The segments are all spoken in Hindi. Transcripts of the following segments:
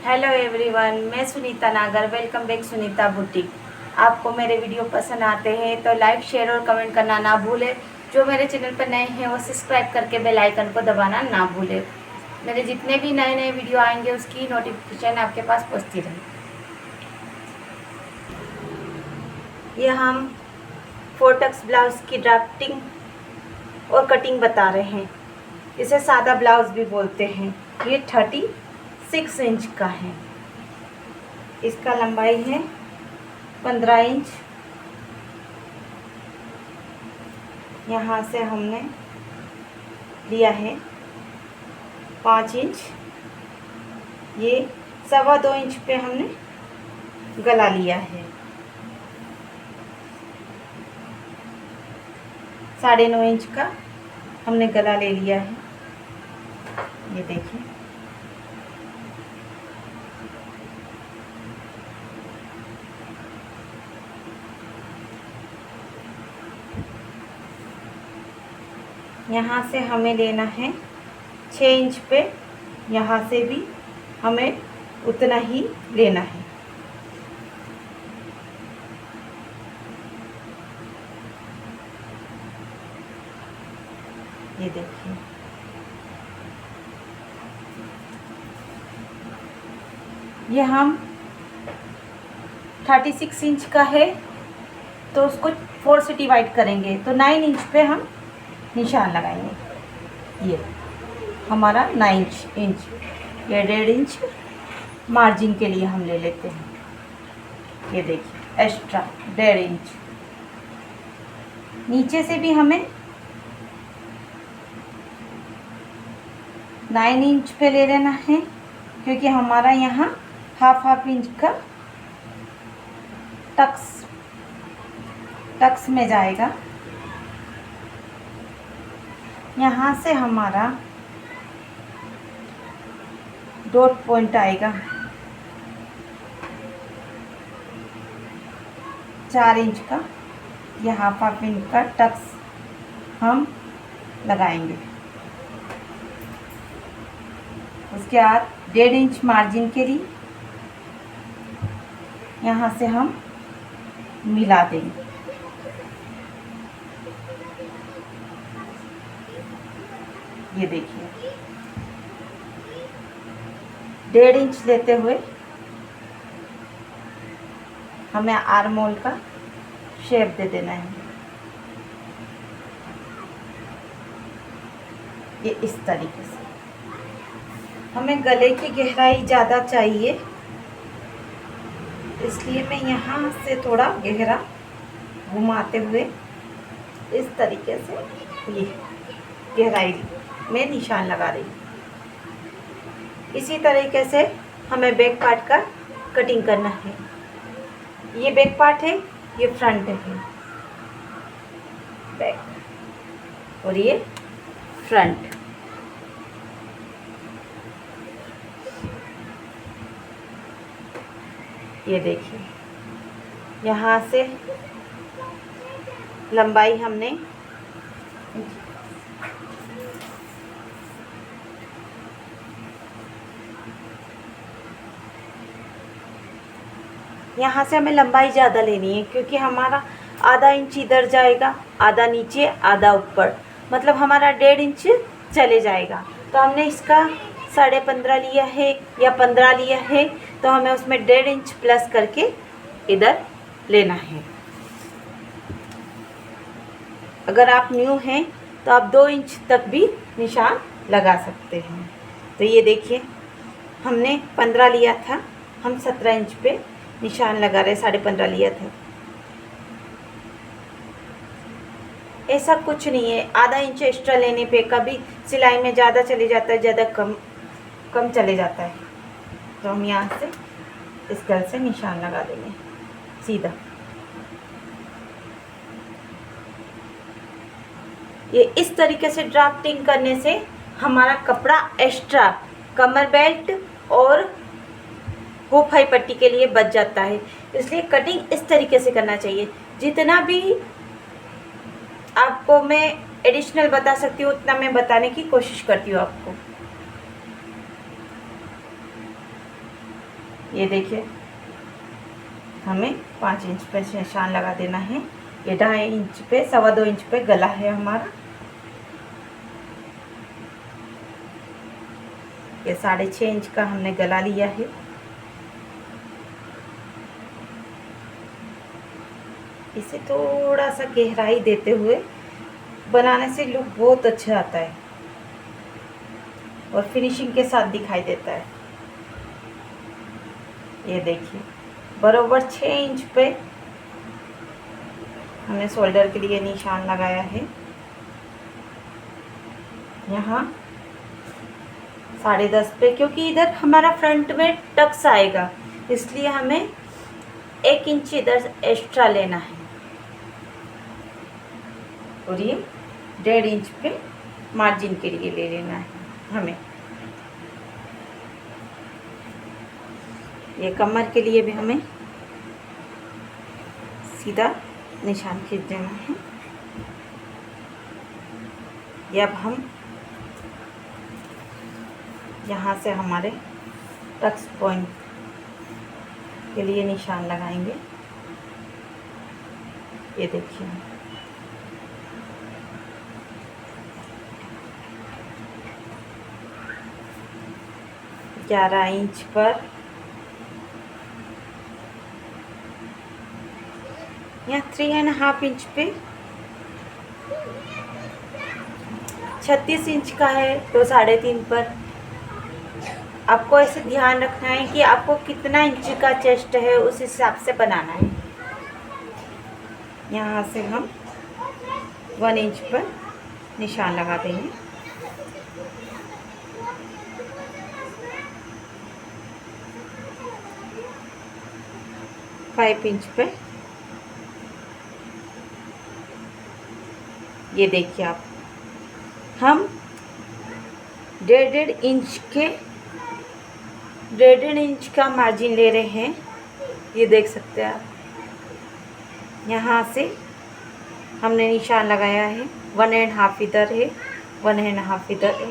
हेलो एवरीवन, मैं सुनीता नागर। Welcome back Sunita boutique. आपको मेरे वीडियो पसंद आते हैं तो लाइक, शेयर और कमेंट करना ना भूलें। जो मेरे चैनल पर नए हैं वो सब्सक्राइब करके बेल आइकन को दबाना ना भूलें। मेरे जितने भी नए नए वीडियो आएंगे उसकी नोटिफिकेशन आपके पास पहुंचती रहे। ये हम 4 ब्लाउज की ड्राफ्टिंग और कटिंग बता रहे हैं। इसे सादा ब्लाउज भी बोलते हैं। ये 36 इंच का है। इसका लंबाई है 15 इंच। यहाँ से हमने लिया है 5 इंच। ये 2.25 इंच पे हमने गला लिया है। 9.5 इंच का हमने गला ले लिया है। ये देखिए, यहाँ से हमें लेना है 6 इंच पे। यहाँ से भी हमें उतना ही लेना है। ये देखिए, ये हम 36 इंच का है तो उसको 4 से डिवाइड करेंगे तो 9 इंच पे हम निशान लगाएंगे। ये हमारा 9 इंच, ये 1.5 इंच मार्जिन के लिए हम ले लेते हैं। ये देखिए, एक्स्ट्रा 1.5 इंच। नीचे से भी हमें 9 इंच पे ले लेना है, क्योंकि हमारा यहाँ हाफ इंच का टक्स में जाएगा। यहाँ से हमारा डॉट पॉइंट आएगा 4 इंच का। यह हाफ इंच का टक्स हम लगाएंगे। उसके बाद 1.5 इंच मार्जिन के लिए यहाँ से हम मिला देंगे। ये देखिए, 1.5 इंच लेते हुए हमें आर्म होल का शेप दे देना है। ये इस तरीके से। हमें गले की गहराई ज़्यादा चाहिए, इसलिए मैं यहाँ से थोड़ा गहरा घुमाते हुए इस तरीके से ये गहराई में निशान लगा रही हूँ। इसी तरीके से हमें बैक पार्ट का कटिंग करना है। ये बैक पार्ट है, ये फ्रंट है, बैक और ये फ्रंट। ये देखिए, यहाँ से लंबाई हमने यहाँ से हमें लंबाई ज़्यादा लेनी है, क्योंकि हमारा आधा इंच इधर जाएगा, आधा नीचे, आधा ऊपर, मतलब हमारा 1.5 इंच चले जाएगा। तो हमने इसका 15.5 लिया है या 15 लिया है, तो हमें उसमें 1.5 इंच प्लस करके इधर लेना है। अगर आप न्यू हैं तो आप 2 इंच तक भी निशान लगा सकते हैं। तो ये देखिए, हमने 15 लिया था, हम 17 इंच पे निशान लगा रहे। 15.5 लिया था। ऐसा कुछ नहीं है, आधा इंच एक्स्ट्रा लेने पे कभी सिलाई में ज़्यादा चले जाता है, ज़्यादा कम चले जाता है। तो हम यहाँ से इस गल से निशान लगा देंगे सीधा। ये इस तरीके से ड्राफ्टिंग करने से हमारा कपड़ा एक्स्ट्रा कमर बेल्ट और हुक हाई पट्टी के लिए बच जाता है। इसलिए कटिंग इस तरीके से करना चाहिए। जितना भी आपको मैं एडिशनल बता सकती हूँ उतना मैं बताने की कोशिश करती हूँ आपको। ये देखिए, हमें 5 इंच पे निशान लगा देना है। ये 2.5 इंच पे, 2.25 इंच पे गला है हमारा। ये 6.5 इंच का हमने गला लिया है। इसे थोड़ा सा गहराई देते हुए बनाने से लुक बहुत अच्छा आता है और फिनिशिंग के साथ दिखाई देता है। ये देखिए, बराबर 6 इंच पे हमने शोल्डर के लिए निशान लगाया है। यहाँ 10.5 पे, क्योंकि इधर हमारा फ्रंट में टक्स आएगा, इसलिए हमें 1 इंच इधर एक्स्ट्रा लेना है। और ये 1.5 इंच पे मार्जिन के लिए ले लेना है हमें। ये कमर के लिए भी हमें सीधा निशान खींच देना है। ये अब हम यहाँ से हमारे टक्स पॉइंट के लिए निशान लगाएंगे। ये देखिए, ग्यारह इंच पर यहाँ 3.5 इंच पे 36 इंच का है तो 3.5 पर आपको ऐसे ध्यान रखना है कि आपको कितना इंच का चेस्ट है उस हिसाब से बनाना है। यहाँ से हम 1 इंच पर निशान लगा देंगे। फाइव इंच पे ये देखिए आप, हम 1.5 इंच के 1.5 इंच का मार्जिन ले रहे हैं। ये देख सकते हैं आप, यहाँ से हमने निशान लगाया है। 1.5 इधर है, 1.5 इधर है,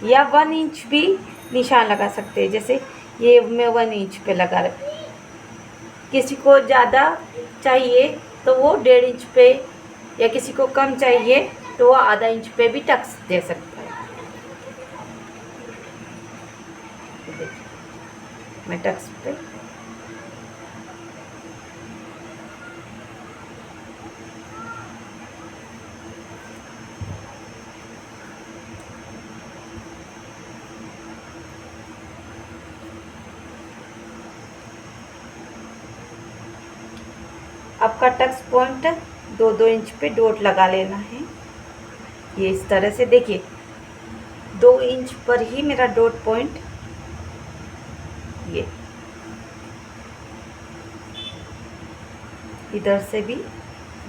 या 1 इंच भी निशान लगा सकते हैं। जैसे ये मैं 1 इंच पे लगा रहा। किसी को ज़्यादा चाहिए तो वो 1.5 इंच पे, या किसी को कम चाहिए तो वो आधा इंच पे भी टक्स दे सकता है। मैं टक्स पे आपका टक्स पॉइंट 2-2 इंच पे डॉट लगा लेना है। ये इस तरह से देखिए, 2 इंच पर ही मेरा डॉट पॉइंट, ये इधर से भी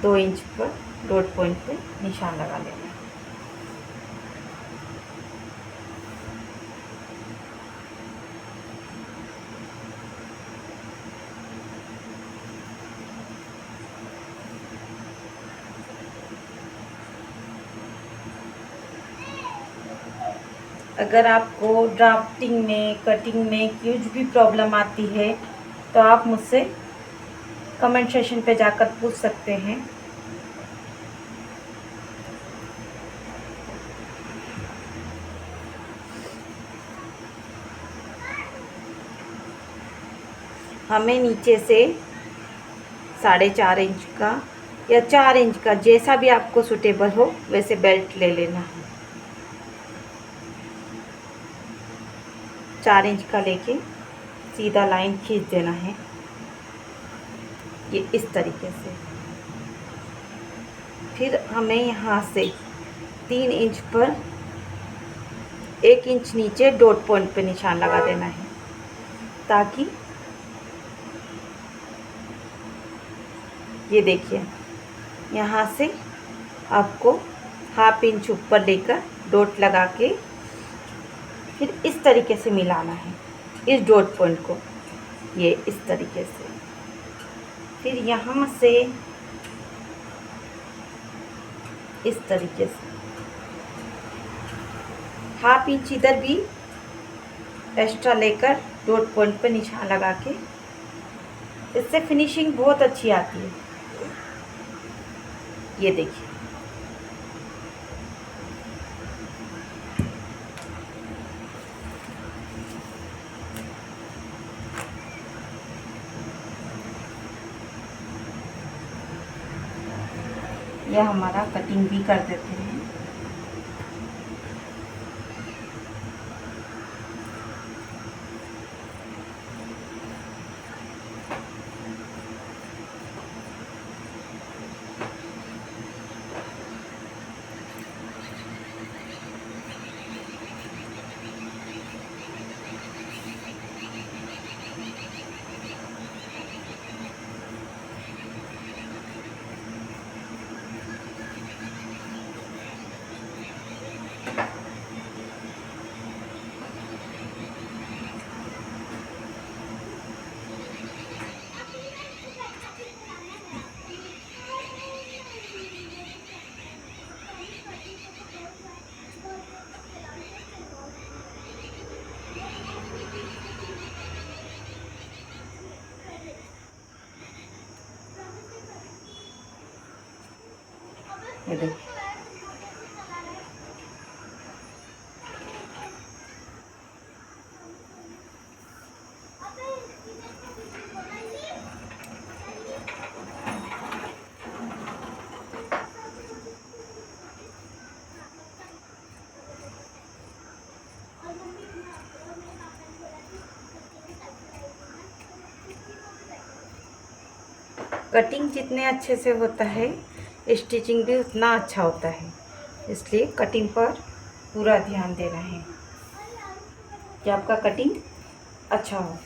2 इंच पर डॉट पॉइंट पे निशान लगा लेना है। अगर आपको ड्राफ्टिंग में, कटिंग में कुछ भी प्रॉब्लम आती है तो आप मुझसे कमेंट सेक्शन पे जाकर पूछ सकते हैं। हमें नीचे से 4.5 इंच का या 4 इंच का, जैसा भी आपको सूटेबल हो वैसे बेल्ट ले लेना है। 4 इंच का लेके सीधा लाइन खींच देना है, ये इस तरीके से। फिर हमें यहाँ से 3 इंच पर 1 इंच नीचे डॉट पॉइंट पे निशान लगा देना है, ताकि ये देखिए, यहाँ से आपको 1/2 इंच ऊपर लेकर डॉट लगा के फिर इस तरीके से मिलाना है इस डॉट पॉइंट को, ये इस तरीके से। फिर यहाँ से इस तरीके से 1/2 इंच इधर भी एक्स्ट्रा लेकर डॉट पॉइंट पे निशान लगा के, इससे फिनिशिंग बहुत अच्छी आती है। ये देखिए, यह हमारा कटिंग भी कर देते हैं। ये देखिए, कटिंग जितने अच्छे से होता है स्टिचिंग भी उतना अच्छा होता है। इसलिए कटिंग पर पूरा ध्यान देना है कि आपका कटिंग अच्छा हो।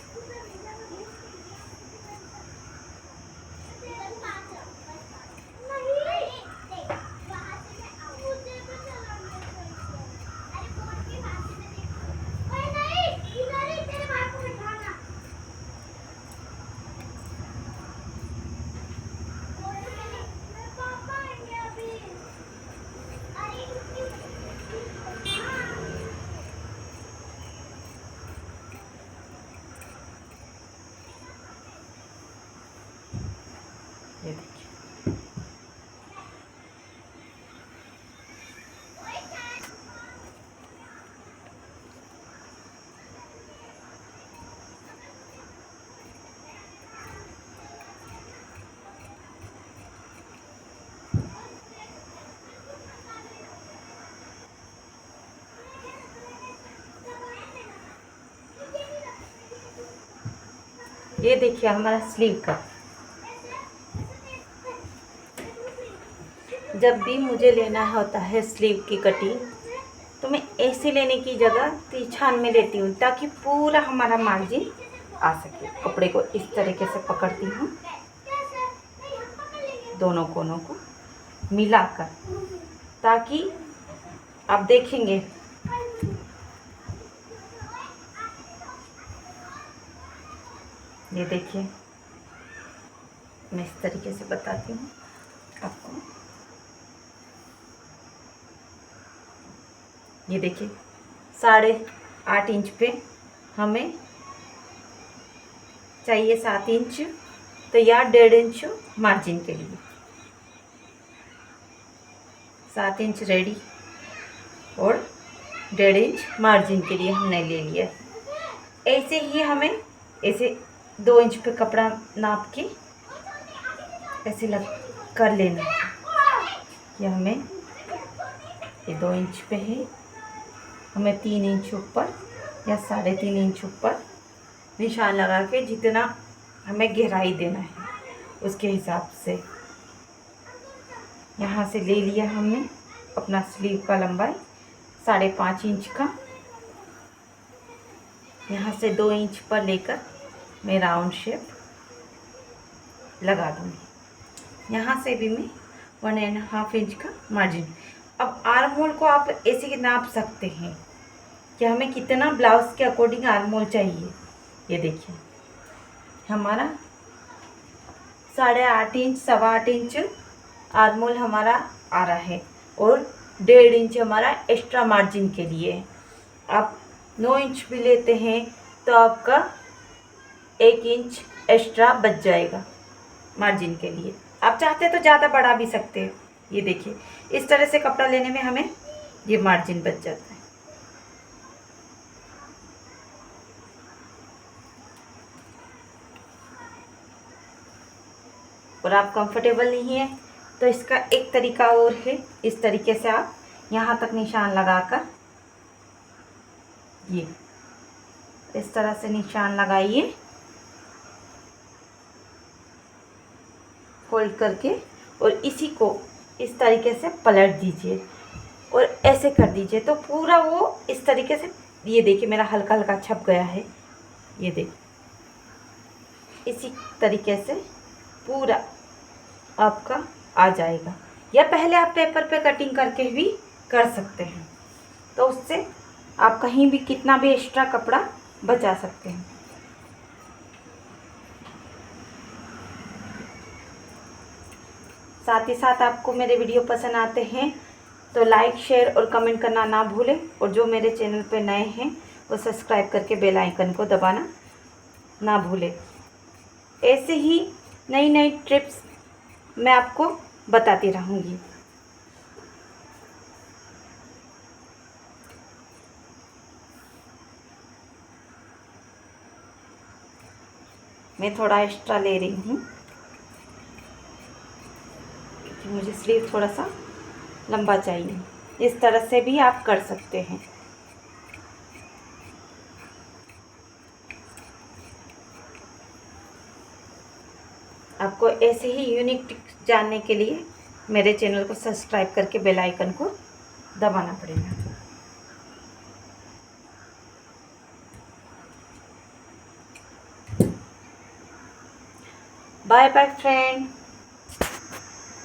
ये देखिए, ये देखिए हमारा स्लीव का। जब भी मुझे लेना होता है स्लीव की कटिंग तो मैं ऐसे लेने की जगह तिरछान में लेती हूँ, ताकि पूरा हमारा मार्जिन आ सके। कपड़े को इस तरीके से पकड़ती हूँ, दोनों कोनों को मिलाकर, ताकि आप देखेंगे ये देखिए, मैं इस तरीके से बताती हूँ आपको। ये देखिए 8.5 इंच पे हमें चाहिए 7 इंच, तो या 1.5 इंच मार्जिन के लिए 7 इंच रेडी और 1.5 इंच मार्जिन के लिए हमने ले लिया। ऐसे ही हमें ऐसे 2 इंच पे कपड़ा नाप के ऐसे लग कर लेना है। यह हमें ये 2 इंच पे है, हमें 3 इंच ऊपर या 3.5 इंच ऊपर निशान लगा के जितना हमें गहराई देना है उसके हिसाब से यहाँ से ले लिया हमने अपना स्लीव का लंबाई 5.5 इंच का। यहाँ से 2 इंच पर लेकर मैं राउंड शेप लगा दूँगी। यहाँ से भी मैं 1.5 इंच का मार्जिन। अब आर्म होल को आप ऐसे नाप सकते हैं कि हमें कितना ब्लाउज के अकॉर्डिंग आर्म होल चाहिए। ये देखिए हमारा 8.5 इंच 8.25 इंच आर्म होल हमारा आ रहा है और 1.5 इंच हमारा एक्स्ट्रा मार्जिन के लिए। अब 9 इंच भी लेते हैं तो आपका 1 इंच एक्स्ट्रा बच जाएगा मार्जिन के लिए। आप चाहते तो ज़्यादा बढ़ा भी सकते हैं। ये देखिए, इस तरह से कपड़ा लेने में हमें ये मार्जिन बच जाता है। और आप कंफर्टेबल नहीं है तो इसका एक तरीका और है। इस तरीके से आप यहाँ तक निशान लगाकर, ये इस तरह से निशान लगाइए फोल्ड करके, और इसी को इस तरीके से पलट दीजिए और ऐसे कर दीजिए तो पूरा वो इस तरीके से, ये देखिए मेरा हल्का हल्का छप गया है। ये देखिए, इसी तरीके से पूरा आपका आ जाएगा। या पहले आप पेपर पे कटिंग करके भी कर सकते हैं, तो उससे आप कहीं भी कितना भी एक्स्ट्रा कपड़ा बचा सकते हैं। साथ ही साथ आपको मेरे वीडियो पसंद आते हैं तो लाइक, शेयर और कमेंट करना ना भूलें। और जो मेरे चैनल पे नए हैं वो सब्सक्राइब करके बेल आइकन को दबाना ना भूलें। ऐसे ही नई नई टिप्स मैं आपको बताती रहूँगी। मैं थोड़ा एक्स्ट्रा ले रही हूँ क्योंकि मुझे स्लीव थोड़ा सा लंबा चाहिए। इस तरह से भी आप कर सकते हैं। आपको ऐसे ही यूनिक टिप्स जानने के लिए मेरे चैनल को सब्सक्राइब करके बेल आइकन को दबाना पड़ेगा। Bye bye friend.